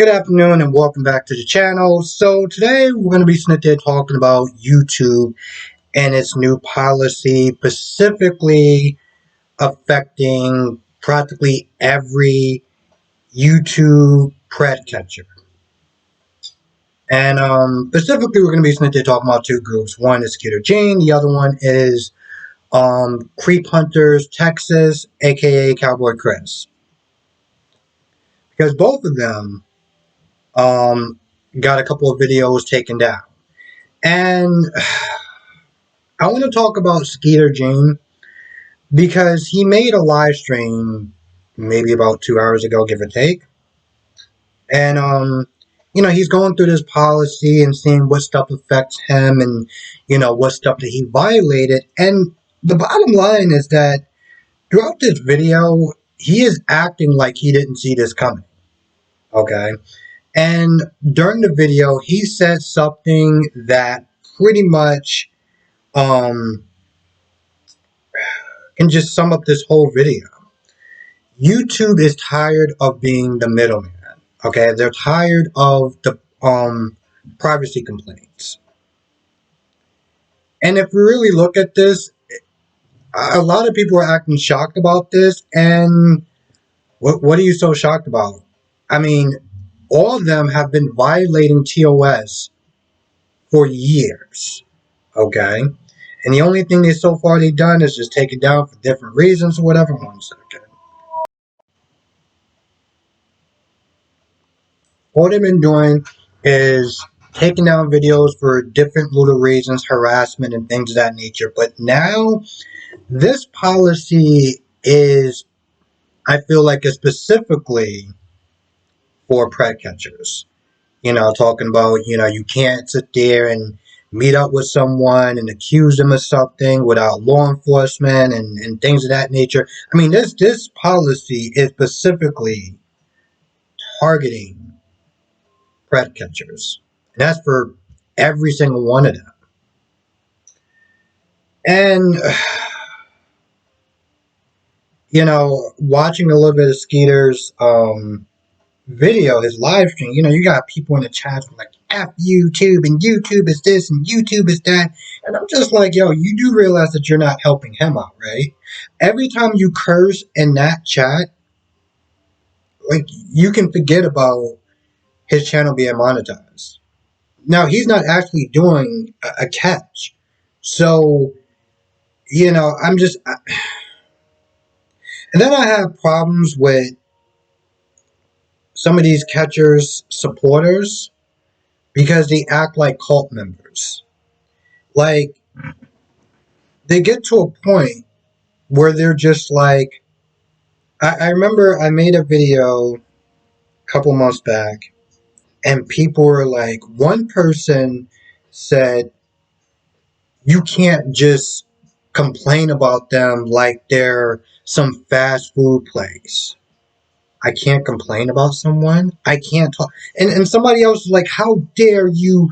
Good afternoon and welcome back to the channel. So today we're going to be sitting there talking about YouTube and its new policy, specifically affecting practically every YouTube pred catcher. And specifically we're going to be sitting there talking about two groups. One is Skeeter Gene, the other one is Creep Hunters Texas, aka Cowboy Chris. Because both of them got a couple of videos taken down. And I want to talk about Skeeter Gene because he made a live stream maybe about 2 hours ago, give or take. And, he's going through this policy and seeing what stuff affects him and, what stuff that he violated. And the bottom line is that throughout this video, he is acting like he didn't see this coming. Okay. And during the video, he said something that pretty much can just sum up this whole video. YouTube is tired of being the middleman. Okay, they're tired of the privacy complaints. And if we really look at this, a lot of people are acting shocked about this. And what are you so shocked about? I mean, all of them have been violating TOS for years. Okay. And the only thing so far they've done is just take it down for different reasons or whatever. 1 second. All they've been doing is taking down videos for different little reasons, harassment and things of that nature. But now, this policy is, I feel like, is specifically for pred catchers. Talking about, you can't sit there and meet up with someone and accuse them of something without law enforcement and things of that nature. I mean, this policy is specifically targeting pred catchers. And that's for every single one of them. And, watching a little bit of Skeeter's video, his live stream, you got people in the chat like, F YouTube, and YouTube is this, and YouTube is that. And I'm just like, yo, you do realize that you're not helping him out, right? Every time you curse in that chat, like, you can forget about his channel being monetized. Now, he's not actually doing a catch. So, I'm just... And then I have problems with some of these catchers' supporters because they act like cult members. Like, they get to a point where they're just like... I remember I made a video a couple months back, and people were like, one person said, you can't just complain about them like they're some fast food place. I can't complain about someone. I can't talk. And somebody else was like, how dare you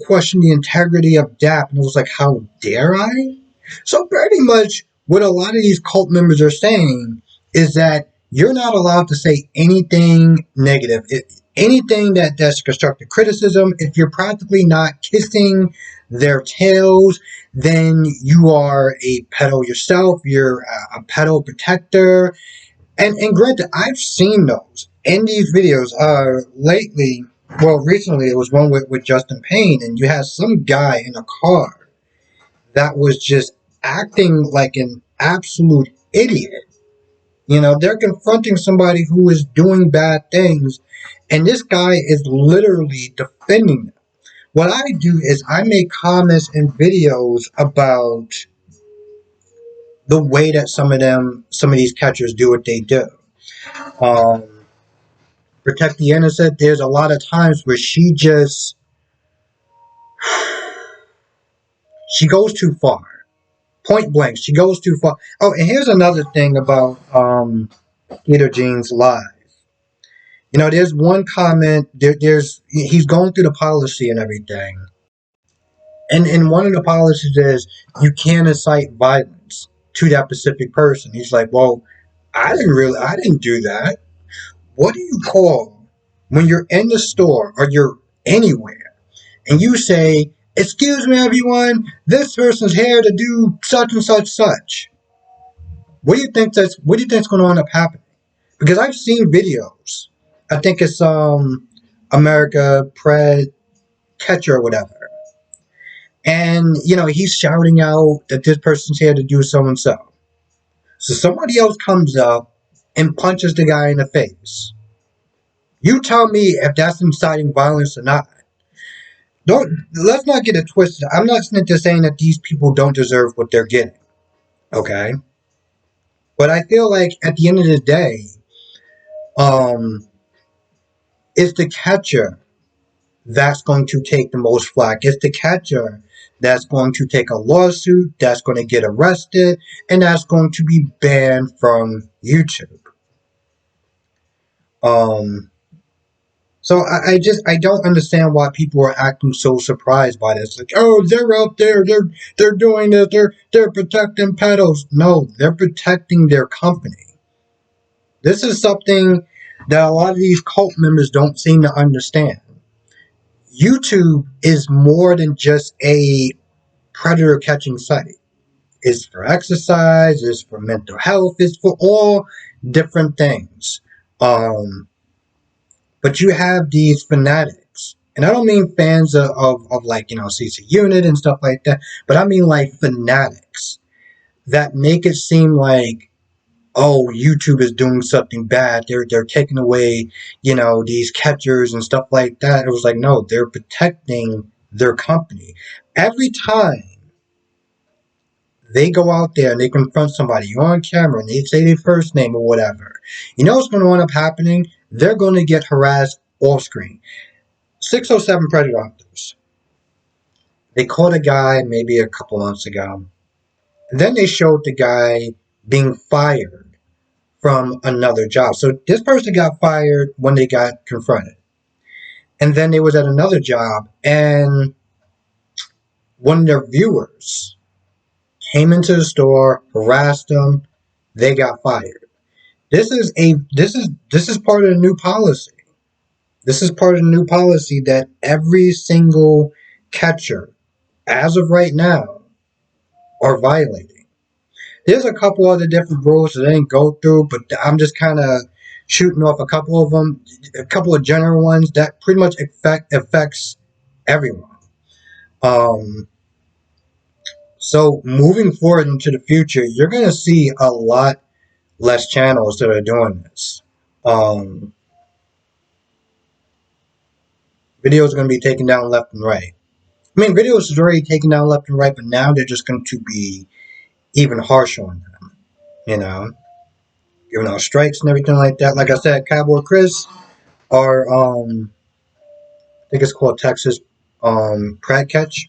question the integrity of D.A.P? And I was like, how dare I? So pretty much what a lot of these cult members are saying is that you're not allowed to say anything negative. Anything that's constructive criticism. If you're practically not kissing their tails, then you are a pedo yourself. You're a pedo protector. And granted, I've seen those in these videos. Recently it was one with Justin Payne, and you had some guy in a car that was just acting like an absolute idiot. They're confronting somebody who is doing bad things, and this guy is literally defending them. What I do is I make comments and videos about the way that some of these catchers do what they do. Protect the innocent. There's a lot of times where she goes too far. Point blank, she goes too far. Oh, and here's another thing about Skeeter Gene's live. There's one comment. He's going through the policy and everything, and one of the policies is you can't incite violence to that specific person. He's like, well, I didn't do that. What do you call when you're in the store or you're anywhere and you say, "Excuse me, everyone, this person's here to do such and such such." What do you think's going to end up happening? Because I've seen videos. I think it's America Pred Catcher or whatever. And he's shouting out that this person's here to do so and so. So somebody else comes up and punches the guy in the face. You tell me if that's inciting violence or not. Don't Let's not get it twisted. I'm not just saying that these people don't deserve what they're getting. Okay? But I feel like at the end of the day, um, it's the catcher that's going to take the most flack. It's the catcher that's going to take a lawsuit, that's going to get arrested, and that's going to be banned from YouTube. Um, so I don't understand why people are acting so surprised by this. Like, oh, they're out there, they're doing this, they're protecting pedos. No, they're protecting their company. This is something that a lot of these cult members don't seem to understand. YouTube is more than just a predator catching site. It's for exercise, it's for mental health, it's for all different things. Um, but you have these fanatics. And I don't mean fans of like, CC Unit and stuff like that, but I mean like fanatics that make it seem like, oh, YouTube is doing something bad. They're taking away, these catchers and stuff like that. It was like, no, they're protecting their company. Every time they go out there and they confront somebody on camera and they say their first name or whatever, you know what's going to end up happening? They're going to get harassed off screen. 607 Predator Hunters. They caught a guy maybe a couple months ago. And then they showed the guy being fired from another job. So this person got fired when they got confronted. And then they was at another job and one of their viewers came into the store, harassed them, they got fired. This is part of the new policy. This is part of the new policy that every single catcher, as of right now, are violating. There's a couple other different rules that I didn't go through, but I'm just kind of shooting off a couple of them, a couple of general ones that pretty much affects everyone. Um, so moving forward into the future, you're going to see a lot less channels that are doing this. Um, Videos are going to be taken down left and right. I mean, videos is already taken down left and right, but now they're just going to be even harsher on them. You know, giving out strikes and everything like that. Like I said, Cowboy Chris, or I think it's called Texas Pratt Catch.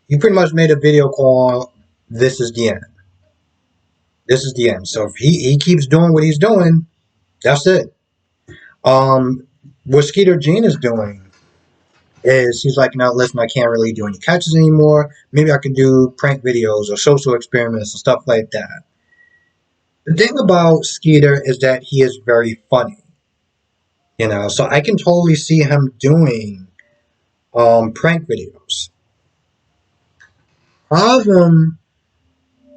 He pretty much made a video called "This is the end." This is the end. So if he keeps doing what he's doing, that's it. Um, what Skeeter Jean is doing is he's like, no, listen, I can't really do any catches anymore. Maybe I can do prank videos or social experiments and stuff like that. The thing about Skeeter is that he is very funny. So I can totally see him doing prank videos. Problem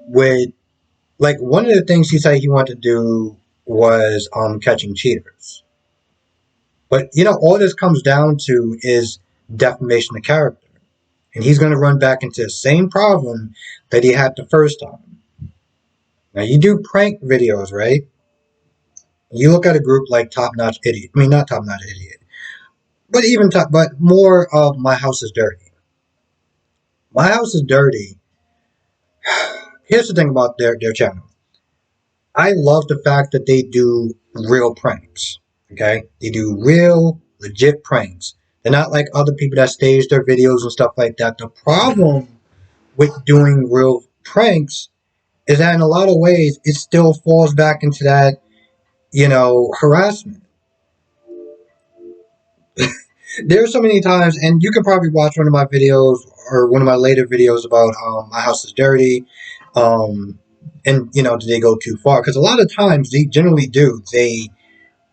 with, like, one of the things he said he wanted to do was catching cheaters. But all this comes down to is defamation of character. And he's going to run back into the same problem that he had the first time. Now, you do prank videos, right? You look at a group like Top Notch Idiot. I mean, not Top Notch Idiot, but but more of My House is Dirty. My House is Dirty. Here's the thing about their channel. I love the fact that they do real pranks. Okay? They do real, legit pranks. They're not like other people that stage their videos and stuff like that. The problem with doing real pranks is that in a lot of ways it still falls back into that, harassment. There's so many times, and you can probably watch one of my videos or one of my later videos about My House is Dirty, and do they go too far? Because a lot of times they generally do. They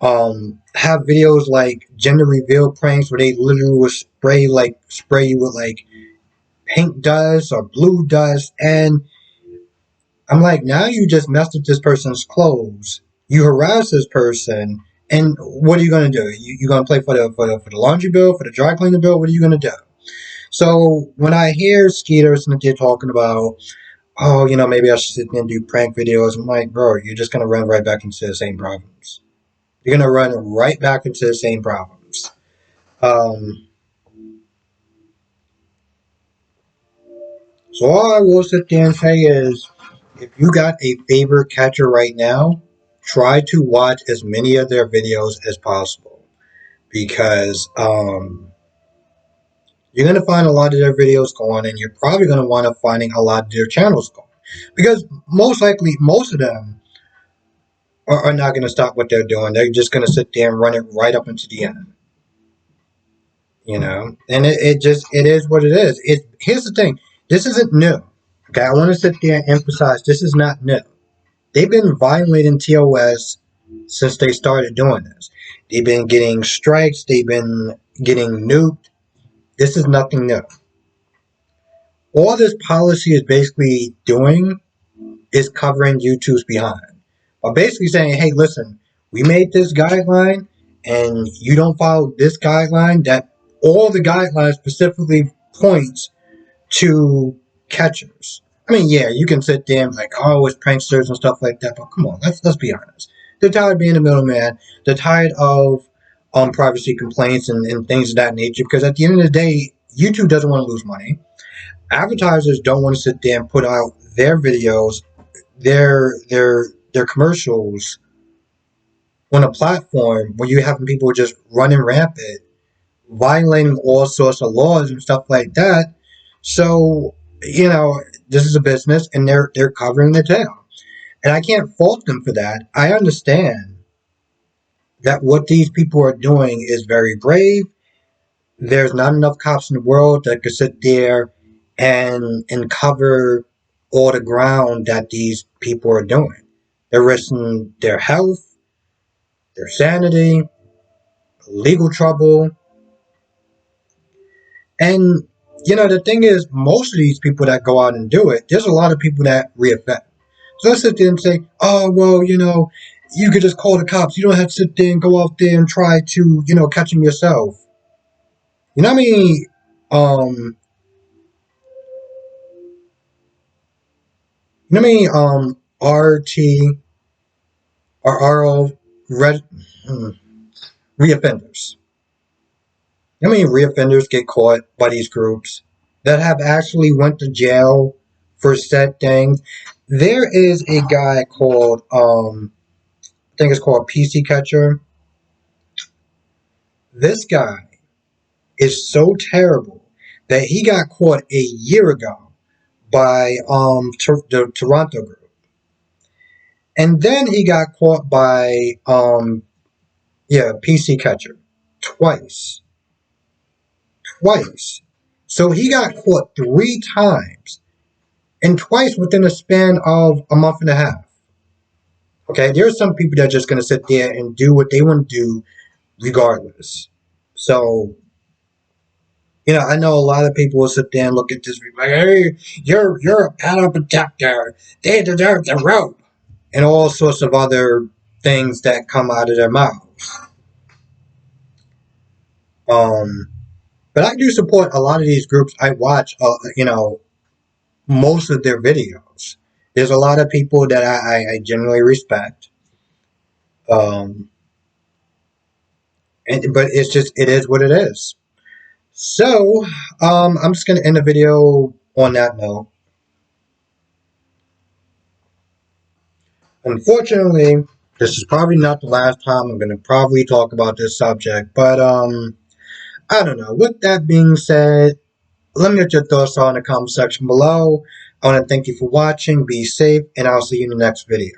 have videos like gender reveal pranks where they literally will spray you with like pink dust or blue dust, and I'm like, now you just messed with this person's clothes. You harass this person, and what are you gonna do? You gonna play for the laundry bill, for the dry cleaning bill? What are you gonna do? So when I hear Skeeters and they're talking about, oh, maybe I should sit there and do prank videos, I'm like, bro, you're just gonna run right back into the same problems. You're gonna run right back into the same problems. Um, so all I will sit there and say is, if you got a favorite catcher right now, try to watch as many of their videos as possible because you're gonna find a lot of their videos going, and you're probably gonna want to finding a lot of their channels going because most likely most of them are not gonna stop what they're doing. They're just gonna sit there and run it right up into the end. And it is what it is. Here's the thing, this isn't new. Okay, I want to sit there and emphasize this is not new. They've been violating TOS since they started doing this. They've been getting strikes, they've been getting nuked. This is nothing new. All this policy is basically doing is covering YouTube's behind. By basically saying, hey, listen, we made this guideline and you don't follow this guideline, that all the guidelines specifically points to catchers. I mean, yeah, you can sit there and be like, oh, it's pranksters and stuff like that, but come on, let's be honest. They're tired of being a middleman. They're tired of privacy complaints and things of that nature. Because at the end of the day, YouTube doesn't want to lose money. Advertisers don't want to sit there and put out their videos, their commercials on a platform where you having people just running rampant, violating all sorts of laws and stuff like that. So, this is a business and they're covering the tail. And I can't fault them for that. I understand that what these people are doing is very brave. There's not enough cops in the world that could sit there and cover all the ground that these people are doing. They're risking their health, their sanity, legal trouble, and the thing is, most of these people that go out and do it, there's a lot of people that reoffend. So let's sit there and say, oh, well, you could just call the cops. You don't have to sit there and go out there and try to, catch them yourself. You know what I mean? You know what I mean? RT or RO red reoffenders. You know what I mean? Reoffenders get caught by these groups that have actually went to jail for said things. There is a guy called I think it's called PC Catcher. This guy is so terrible that he got caught a year ago by the Toronto group, and then he got caught by PC Catcher twice, twice. So he got caught 3 times, and twice within a span of a month and a half. Okay, there are some people that are just gonna sit there and do what they want to do regardless. So I know a lot of people will sit there and look at this like, hey, you're a paddle protector. They deserve the rope. And all sorts of other things that come out of their mouths. Um, but I do support a lot of these groups. I watch, most of their videos. There's a lot of people that I genuinely respect. Um, but it is what it is. So, I'm just gonna end the video on that note. Unfortunately, this is probably not the last time I'm going to probably talk about this subject, but I don't know. With that being said, let me know your thoughts on the comment section below. I want to thank you for watching. Be safe, and I'll see you in the next video.